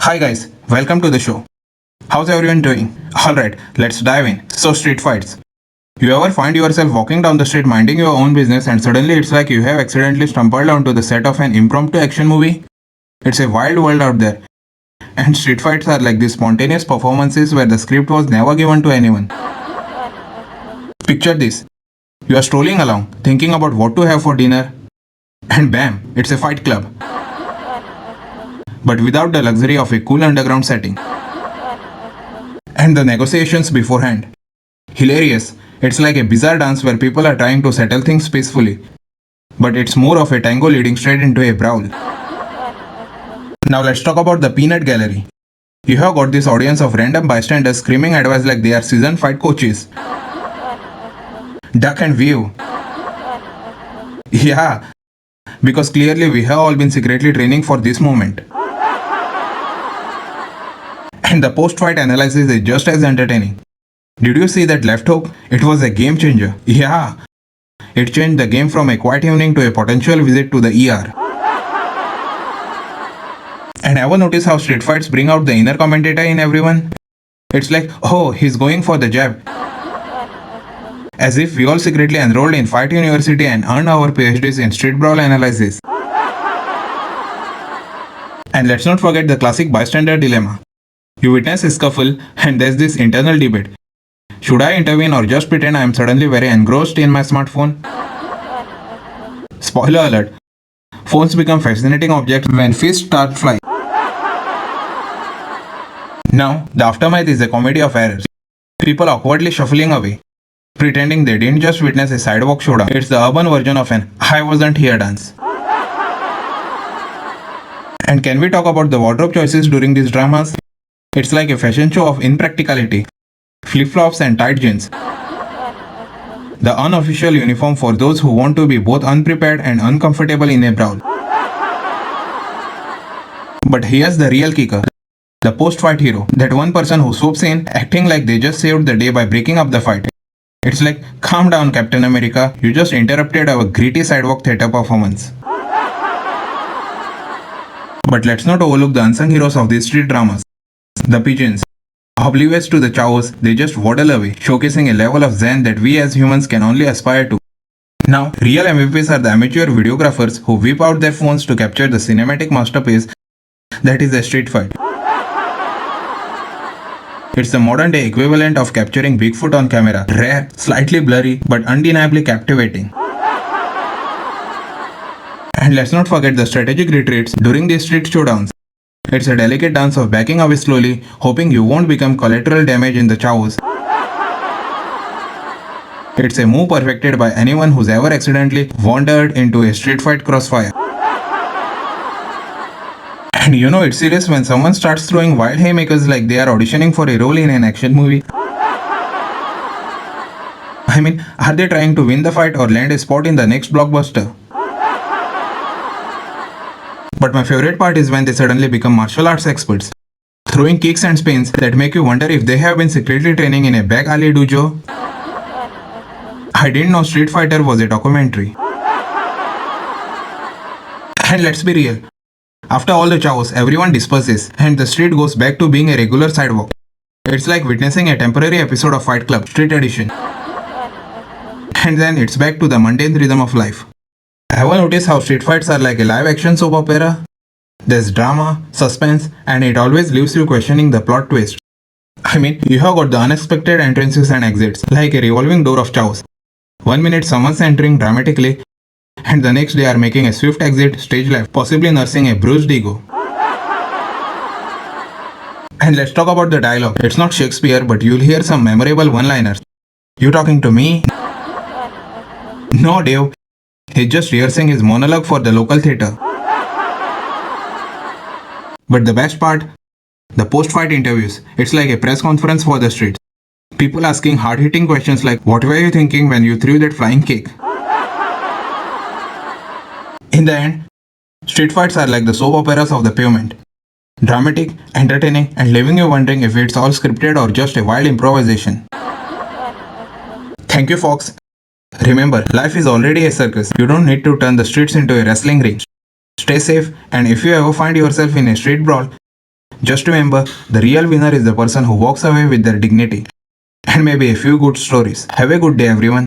Hi guys, welcome to the show. How's everyone doing? Alright, let's dive in. So, street fights. You ever find yourself walking down the street minding your own business and suddenly it's like you have accidentally stumbled onto the set of an impromptu action movie? It's a wild world out there. And street fights are like these spontaneous performances where the script was never given to anyone. Picture this. You are strolling along, thinking about what to have for dinner, and bam, it's a fight club. But without the luxury of a cool underground setting. And the negotiations beforehand. Hilarious. It's like a bizarre dance where people are trying to settle things peacefully. But it's more of a tango leading straight into a brawl. Now let's talk about the peanut gallery. You have got this audience of random bystanders screaming advice like they are seasoned fight coaches. Duck and weave. Yeah, because clearly we have all been secretly training for this moment. And the post-fight analysis is just as entertaining. Did you see that left hook? It was a game changer. Yeah, it changed the game from a quiet evening to a potential visit to the ER. And ever notice how street fights bring out the inner commentator in everyone? It's like, oh, he's going for the jab. As if we all secretly enrolled in Fight University and earned our PhDs in street brawl analysis. And let's not forget the classic bystander dilemma. You witness a scuffle and there's this internal debate. Should I intervene or just pretend I am suddenly very engrossed in my smartphone? Spoiler alert. Phones become fascinating objects when fists start flying. Now, the aftermath is a comedy of errors. People awkwardly shuffling away, pretending they didn't just witness a sidewalk showdown. It's the urban version of an I wasn't here dance. And can we talk about the wardrobe choices during these dramas? It's like a fashion show of impracticality. Flip-flops and tight jeans. The unofficial uniform for those who want to be both unprepared and uncomfortable in a brawl. But here's the real kicker. The post-fight hero. That one person who swoops in, acting like they just saved the day by breaking up the fight. It's like, calm down Captain America, you just interrupted our gritty sidewalk theater performance. But let's not overlook the unsung heroes of these street dramas. The pigeons. Oblivious to the chaos, they just waddle away, showcasing a level of zen that we as humans can only aspire to. Now, real MVPs are the amateur videographers who whip out their phones to capture the cinematic masterpiece that is a street fight. It's the modern day equivalent of capturing Bigfoot on camera. Rare, slightly blurry, but undeniably captivating. And let's not forget the strategic retreats during these street showdowns. It's a delicate dance of backing away slowly, hoping you won't become collateral damage in the chaos. It's a move perfected by anyone who's ever accidentally wandered into a street fight crossfire. And you know it's serious when someone starts throwing wild haymakers like they are auditioning for a role in an action movie. I mean, are they trying to win the fight or land a spot in the next blockbuster? But my favorite part is when they suddenly become martial arts experts, throwing kicks and spins that make you wonder if they have been secretly training in a back alley dojo. I didn't know Street Fighter was a documentary. And let's be real. After all the chaos, everyone disperses and the street goes back to being a regular sidewalk. It's like witnessing a temporary episode of Fight Club, Street Edition. And then it's back to the mundane rhythm of life. Ever notice how street fights are like a live action soap opera? There's drama, suspense, and it always leaves you questioning the plot twist. I mean, you have got the unexpected entrances and exits, like a revolving door of chaos. One minute someone's entering dramatically, and the next they are making a swift exit stage left, possibly nursing a bruised ego. And let's talk about the dialogue. It's not Shakespeare, but you'll hear some memorable one-liners. You talking to me? No, Dave. He's just rehearsing his monologue for the local theatre. But the best part? The post-fight interviews. It's like a press conference for the streets. People asking hard-hitting questions like, what were you thinking when you threw that flying kick? In the end, street fights are like the soap operas of the pavement. Dramatic, entertaining, and leaving you wondering if it's all scripted or just a wild improvisation. Thank you, folks. Remember, life is already a circus. You don't need to turn the streets into a wrestling ring. Stay safe, and if you ever find yourself in a street brawl, Just remember, the real winner is the person who walks away with their dignity and maybe a few good stories. Have a good day, everyone.